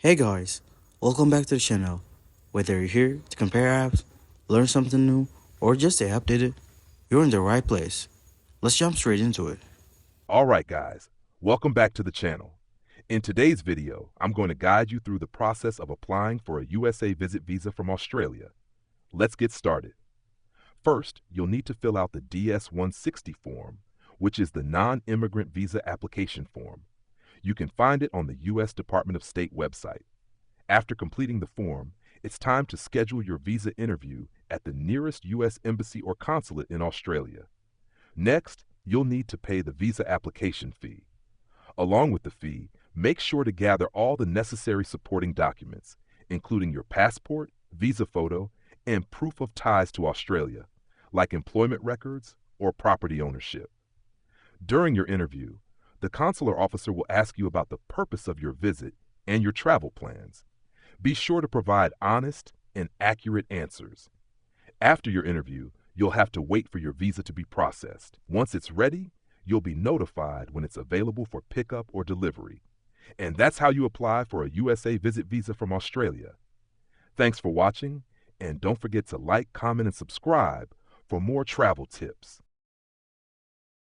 Hey guys, welcome back to the channel. Whether you're here to compare apps, learn something new, or just stay updated, you're in the right place. Let's jump straight into it. Alright guys, welcome back to the channel. In today's video, I'm going to guide you through the process of applying for a USA Visit Visa from Australia. Let's get started. First, you'll need to fill out the DS-160 form, which is the Non-Immigrant Visa Application Form. You can find it on the U.S. Department of State website. After completing the form, it's time to schedule your visa interview at the nearest U.S. Embassy or consulate in Australia. Next, you'll need to pay the visa application fee. Along with the fee, make sure to gather all the necessary supporting documents, including your passport, visa photo, and proof of ties to Australia, like employment records or property ownership. During your interview, the consular officer will ask you about the purpose of your visit and your travel plans. Be sure to provide honest and accurate answers. After your interview, you'll have to wait for your visa to be processed. Once it's ready, you'll be notified when it's available for pickup or delivery. And that's how you apply for a USA Visit Visa from Australia. Thanks for watching, and don't forget to like, comment, and subscribe for more travel tips.